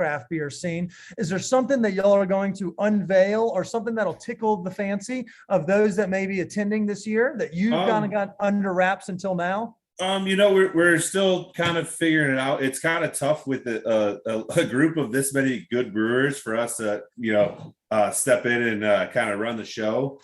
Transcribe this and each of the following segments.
craft beer scene. Is there something that y'all are going to unveil or something that'll tickle the fancy of those that may be attending this year that you've kind of got under wraps until now? We're still kind of figuring it out. It's kind of tough with a group of this many good brewers for us to, step in and kind of run the show.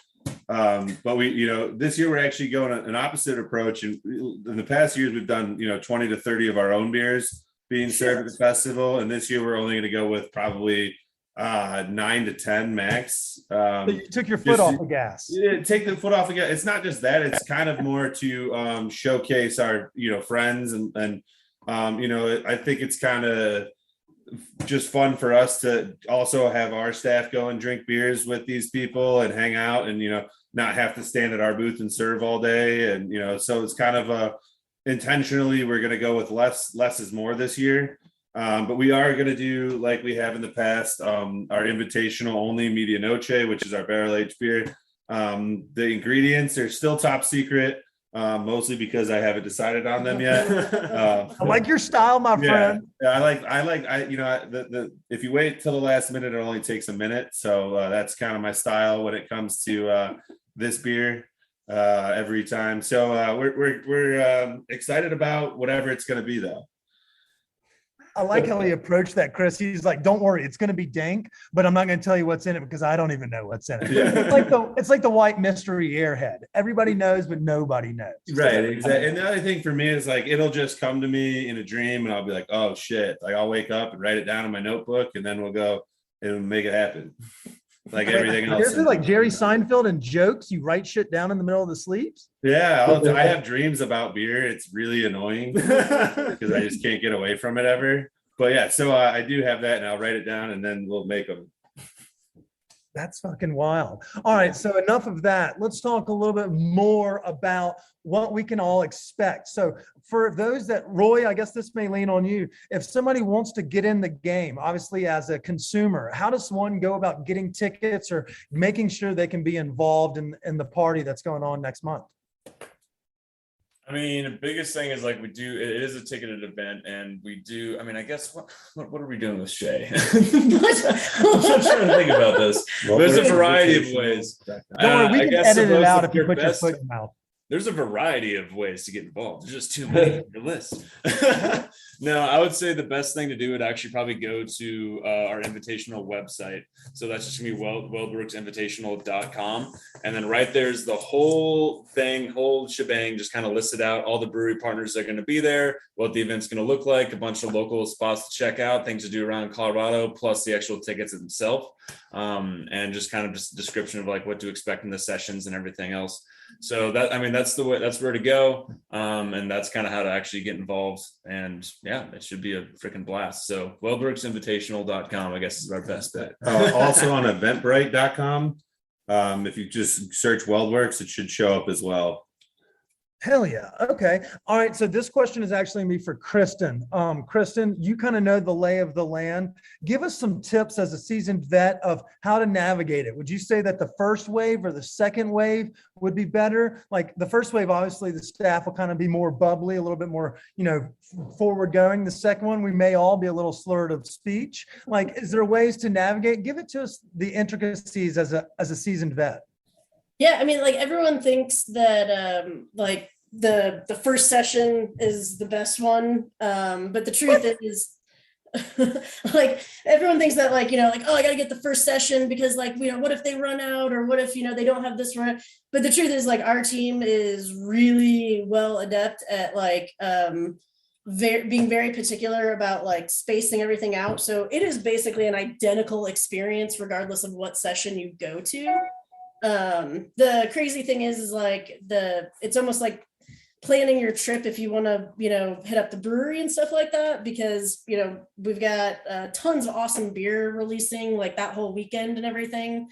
But this year we're actually going an opposite approach. And in the past years, we've done, 20 to 30 of our own beers being served at the festival. And this year we're only going to go with probably 9 to 10 max. So you took your foot off the gas. Yeah, take the foot off the gas. It's not just that, it's kind of more to showcase our friends and I think it's kind of just fun for us to also have our staff go and drink beers with these people and hang out and not have to stand at our booth and serve all day. And so it's kind of intentionally we're going to go with less is more this year. But we are going to do, like we have in the past, our invitational only Medianoche, which is our barrel-aged beer. The ingredients are still top secret, mostly because I haven't decided on them yet. I like your style, my friend. Yeah, if you wait till the last minute, it only takes a minute. So that's kind of my style when it comes to this beer every time. So we're excited about whatever it's going to be, though. I like how he approached that, Chris. He's like, "Don't worry, it's going to be dank, but I'm not going to tell you what's in it because I don't even know what's in it." Yeah. It's like the white mystery airhead. Everybody knows, but nobody knows. Right, exactly. And the other thing for me is like it'll just come to me in a dream, and I'll be like, "Oh shit!" Like I'll wake up and write it down in my notebook, and then we'll go and make it happen. Like everything else. Is it like Jerry Seinfeld and jokes? You write shit down in the middle of the sleeps? Yeah, I have dreams about beer. It's really annoying because I just can't get away from it ever. But yeah, so I do have that, and I'll write it down, and then we'll make them. That's fucking wild. All right, so enough of that. Let's talk a little bit more about what we can all expect. So for those that, Roy, I guess this may lean on you. If somebody wants to get in the game, obviously as a consumer, how does one go about getting tickets or making sure they can be involved in the party that's going on next month? I mean, the biggest thing is like it is a ticketed event, and we do, I guess, what are we doing with Shay? I'm trying to think about this. There's a variety of ways. Don't worry, we can edit it out if you put your foot in your mouth. There's a variety of ways to get involved. There's just too many on your list. No, I would say the best thing to do would actually probably go to our invitational website. So that's just gonna be weldwerksinvitational.com. And then right there's the whole shebang, just kind of listed out all the brewery partners that are going to be there, what the event's going to look like, a bunch of local spots to check out, things to do around Colorado, plus the actual tickets themselves. And just kind of just a description of like what to expect in the sessions and everything else. So that's where to go. And that's kind of how to actually get involved. And yeah, it should be a freaking blast. So weldwerksinvitational.com, I guess, is our best bet. Also on eventbrite.com. If you just search Weldwerks, it should show up as well. Hell yeah. Okay. All right. So this question is actually going to be for Kristen. Kristen, you kind of know the lay of the land. Give us some tips as a seasoned vet of how to navigate it. Would you say that the first wave or the second wave would be better? Like the first wave, obviously the staff will kind of be more bubbly, a little bit more, forward going. The second one, we may all be a little slurred of speech. Like, is there ways to navigate? Give it to us the intricacies as a seasoned vet. Yeah, everyone thinks that the first session is the best one, but the truth is everyone thinks that oh, I gotta get the first session because what if they run out, or what if they don't have this run. But the truth is our team is really well adept at being very particular about spacing everything out. So it is basically an identical experience regardless of what session you go to. The crazy thing is it's almost like planning your trip if you want to hit up the brewery and stuff like that, because we've got tons of awesome beer releasing that whole weekend and everything.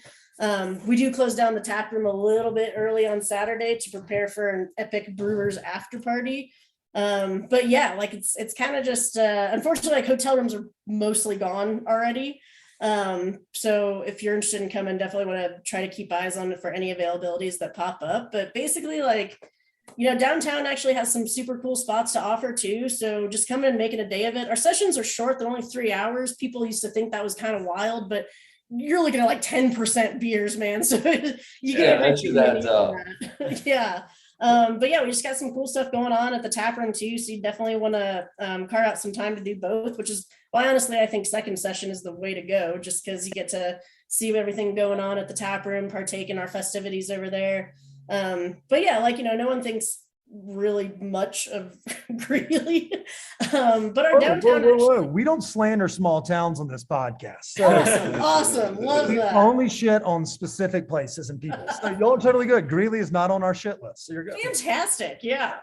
We do close down the tap room a little bit early on Saturday to prepare for an epic brewers after party. But yeah, it's kind of just unfortunately hotel rooms are mostly gone already. So if you're interested in coming, definitely want to try to keep eyes on it for any availabilities that pop up. But basically downtown actually has some super cool spots to offer too. So just come in and make it a day of it. Our sessions are short. They're only 3 hours. People used to think that was kind of wild, but you're looking at like 10% beers, man. So you get that. Yeah. But yeah, we just got some cool stuff going on at the tap room too. So you definitely want to carve out some time to do both, which is why honestly, I think second session is the way to go, just because you get to see everything going on at the tap room, partake in our festivities over there. But yeah, no one thinks really much of Greeley. But our downtown whoa. We don't slander small towns on this podcast. So awesome. Love we that. only shit on specific places and people. So y'all are totally good. Greeley is not on our shit list. So you're good. Fantastic. Yeah.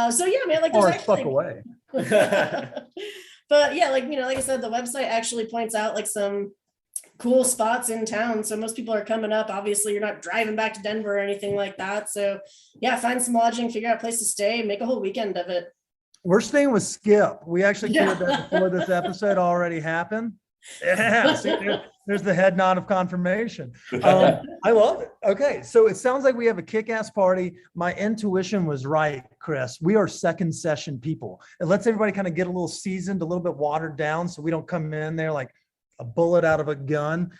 So yeah, man, Or fuck away. But yeah, like I said, the website actually points out like some cool spots in town. So most people are coming up. Obviously, you're not driving back to Denver or anything like that. So yeah, find some lodging, figure out a place to stay, make a whole weekend of it. We're staying with Skip. We actually cleared that before this episode already happened. Yeah, see, there's the head nod of confirmation. I love it. Okay, so it sounds like we have a kick-ass party. My intuition was right, Chris. We are second session people. It lets everybody kind of get a little seasoned, a little bit watered down, so we don't come in there like a bullet out of a gun.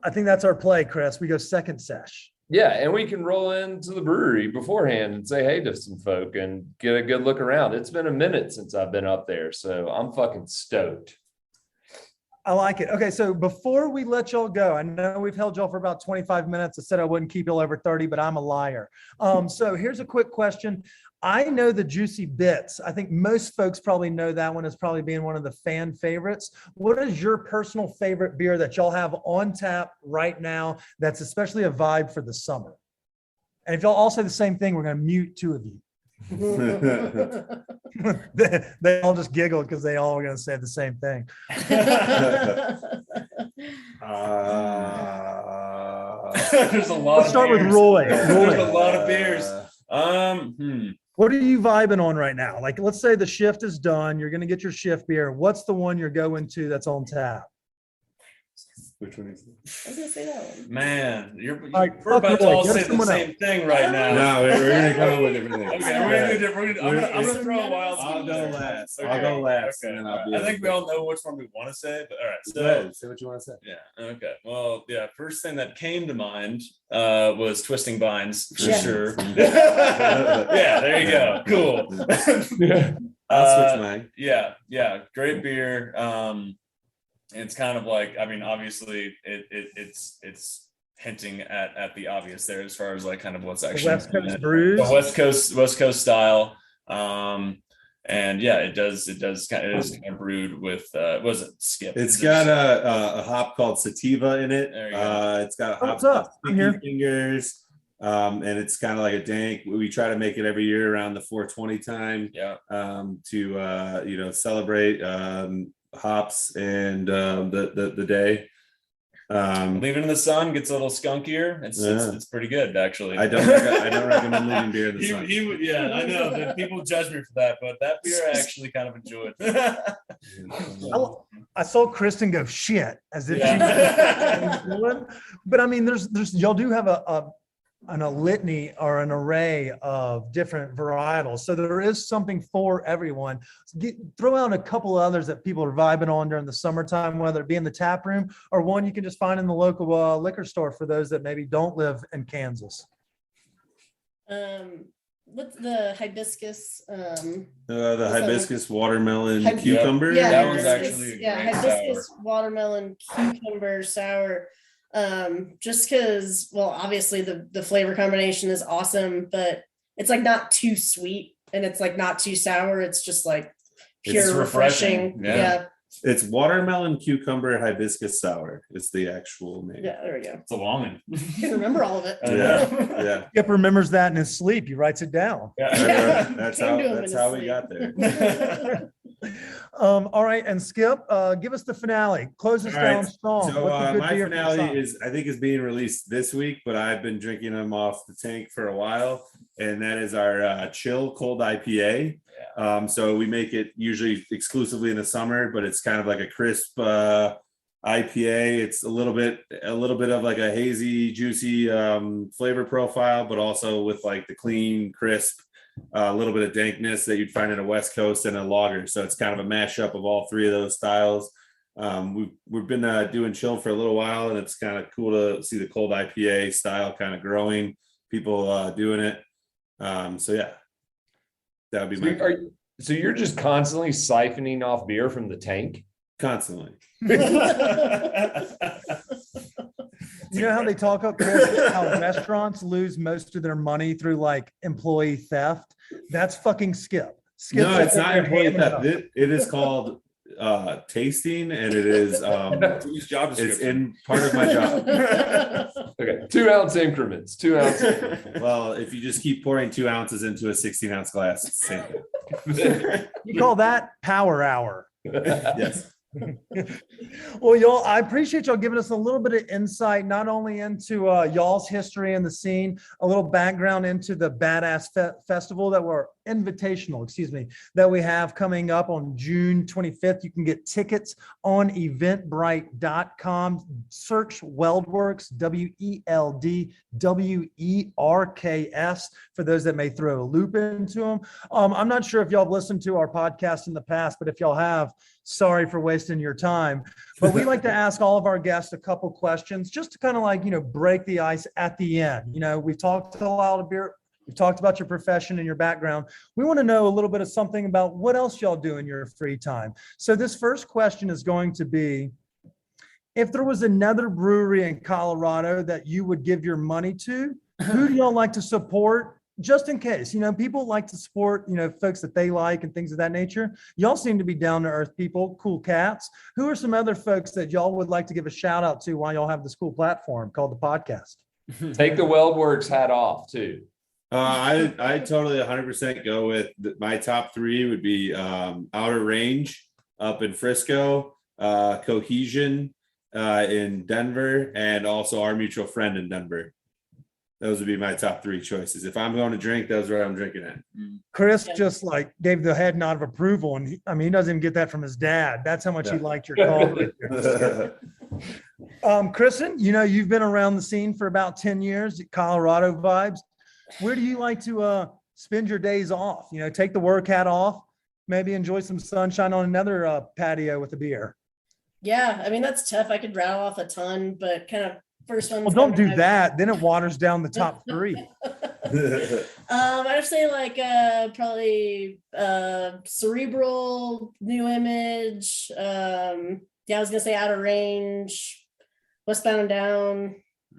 I think that's our play, Chris. We go second sesh. Yeah, and we can roll into the brewery beforehand and say hey to some folk and get a good look around. It's been a minute since I've been up there, so I'm fucking stoked. I like it. Okay, so before we let y'all go, I know we've held y'all for about 25 minutes. I said I wouldn't keep y'all over 30, but I'm a liar. So here's a quick question. I know the Juicy Bits. I think most folks probably know that one as probably being one of the fan favorites. What is your personal favorite beer that y'all have on tap right now that's especially a vibe for the summer? And if y'all all say the same thing, we're going to mute two of you. They all just giggled because they all were going to say the same thing. There's a lot. Let's start with Roy. There's a lot of beers. What are you vibing on right now? Like, let's say the shift is done. You're going to get your shift beer. What's the one you're going to that's on tap? Which one is it? I was gonna say that one. Man, right, we're about to Roy, all get say the someone same thing right now. No, we're gonna come up with different things. Okay, we're gonna do different. I'm gonna throw a wild. I'll go last. Okay. I'll go last. Okay. And then I'll be I think we all know which one we want to say, but all right. So say what you want to say. yeah. Okay. Well, yeah. First thing that came to mind was Twisting Vines for sure. Yeah. There you go. Cool. I'll switch mine. Yeah. Great beer. It's kind of like, I mean, obviously it's hinting at the obvious there as far as like kind of what's actually West Coast brews. The West Coast style. And yeah, it is kind of brewed with was it Skip? It's got a hop called sativa in it. There you go. It's got a hop What's up? called Sticky Fingers. And it's kind of like a dank. We try to make it every year around the 420 time. Yeah. To celebrate hops and the day. Leave it in the sun, gets a little skunkier. It's pretty good actually. I don't recommend leaving beer in the sun. Yeah, I know that people judge me for that, but that beer I actually kind of enjoyed. I saw Kristen go shit as if Yeah. she was, but I mean, there's y'all do have a litany or an array of different varietals. So there is something for everyone. Throw out a couple others that people are vibing on during the summertime, whether it be in the tap room or one you can just find in the local liquor store for those that maybe don't live in Kansas. What's the hibiscus? The hibiscus watermelon cucumber. Yeah, that one's hibiscus, actually hibiscus watermelon cucumber sour. Just because, well, obviously the flavor combination is awesome, but it's like not too sweet and it's like not too sour. It's just like pure It's refreshing. Yeah. It's watermelon cucumber hibiscus sour. It's the actual name. Yeah, there we go. It's a long one. You can remember all of it. Yeah. Skip remembers that in his sleep. He writes it down. That's Came to him in how his we sleep. got there. All right, and Skip, give us the finale. Close us All right, down strong. So What's a good my beer for the finale summer? is being released this week, but I've been drinking them off the tank for a while, and that is our chill cold IPA. So we make it usually exclusively in the summer, but it's kind of like a crisp IPA. It's a little bit of like a hazy, juicy flavor profile, but also with like the clean, crisp a little bit of dankness that you'd find in a West Coast and a lager. So it's kind of a mashup of all three of those styles. We've been doing chill for a little while, and it's kind of cool to see the cold IPA style kind of growing, people doing it. So yeah, that would be so you're just constantly siphoning off beer from the tank? constantly. You know how they talk up Chris, how restaurants lose most of their money through like employee theft? That's fucking Skip. Skip's No, it's up not there employee hamming theft. up. It is called tasting, and it is Whose job it's description? in part of my job. Okay, 2 ounce increments, 2 ounces. Well, if you just keep pouring 2 ounces into a 16-ounce glass, it's the same thing. You call that power hour. Yes. Well, y'all, I appreciate y'all giving us a little bit of insight, not only into y'all's history and the scene, a little background into the badass festival that we're invitational, excuse me, that we have coming up on June 25th. You can get tickets on eventbrite.com. Search Weldwerks, WELDWERKS, for those that may throw a loop into them. I'm not sure if y'all have listened to our podcast in the past, but if y'all have, sorry for wasting your time. But we like to ask all of our guests a couple questions just to kind of like, break the ice at the end. We've talked a lot of beer. We've talked about your profession and your background. We want to know a little bit of something about what else y'all do in your free time. So this first question is going to be, if there was another brewery in Colorado that you would give your money to, who do y'all like to support? Just in case, people like to support, folks that they like and things of that nature. Y'all seem to be down to earth people, cool cats. Who are some other folks that y'all would like to give a shout out to while y'all have this cool platform called the podcast? Take the Weldwerks hat off too. I totally 100% go with my top three would be Outer Range up in Frisco, Cohesion in Denver, and also Our Mutual Friend in Denver. Those would be my top three choices. If I'm going to drink, those are where I'm drinking at. Chris just like gave the head nod of approval, and he doesn't even get that from his dad. That's how much he liked your call right there. Kristen, you've been around the scene for about 10 years, Colorado vibes. Where do you like to spend your days off? Take the work hat off, maybe enjoy some sunshine on another patio with a beer. Yeah, that's tough. I could rattle off a ton, but kind of first one. Well, don't do that. Then it waters down the top three. I'd say like probably Cerebral, New Image. I was gonna say Outer Range, Westbound and Down.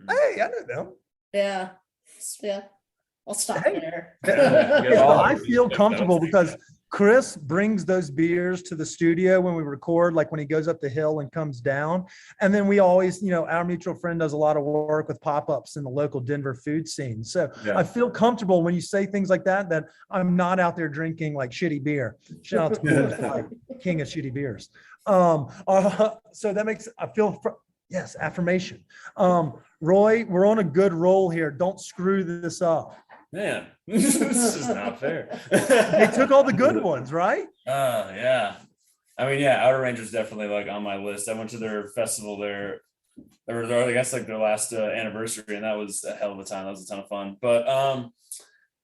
Hey, I know them. Yeah. I'll stop there. I feel comfortable because Chris brings those beers to the studio when we record, like when he goes up the hill and comes down. And then we always, Our Mutual Friend does a lot of work with pop-ups in the local Denver food scene. So yeah. I feel comfortable when you say things like that I'm not out there drinking like shitty beer. Shout out to Coors, like king of shitty beers. So that makes, yes, affirmation. Roy, we're on a good roll here. Don't screw this up. Man, this is not fair. They took all the good ones, right? Yeah. Outer Range was definitely like on my list. I went to their festival there, or I guess like their last anniversary, and that was a hell of a time. That was a ton of fun. But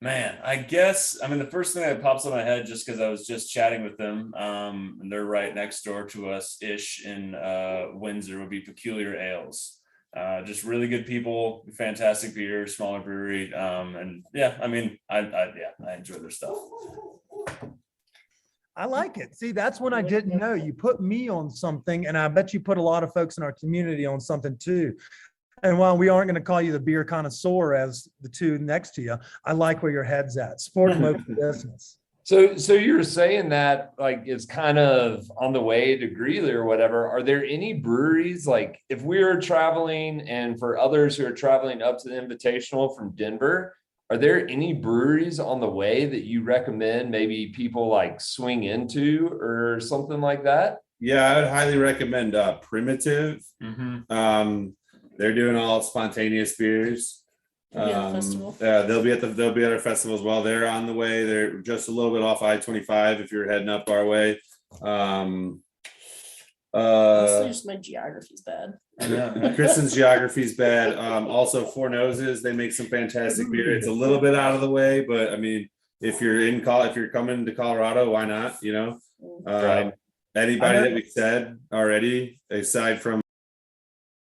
man, I guess the first thing that pops in my head, just because I was just chatting with them, and they're right next door to us ish in Windsor, would be Peculiar Ales. Just really good people, fantastic beer, smaller brewery, and yeah, I enjoy their stuff. I like it. See, that's when I didn't know. You put me on something, and I bet you put a lot of folks in our community on something too. And while we aren't going to call you the beer connoisseur as the two next to you, I like where your head's at. Support local business. So you're saying that like it's kind of on the way to Greeley or whatever. Are there any breweries, like if we were traveling and for others who are traveling up to the Invitational from Denver, are there any breweries on the way that you recommend maybe people like swing into or something like that? Yeah, I would highly recommend Primitive. Mm-hmm. They're doing all spontaneous beers. Festival. They'll be at our festival as well. They're on the way. They're just a little bit off I-25 if you're heading up our way. Honestly, just my geography's bad. Kristen's geography's bad. Also, Four Noses, they make some fantastic beer. It's a little bit out of the way, but if you're coming to Colorado, why not? Right. Anybody that we said already, aside from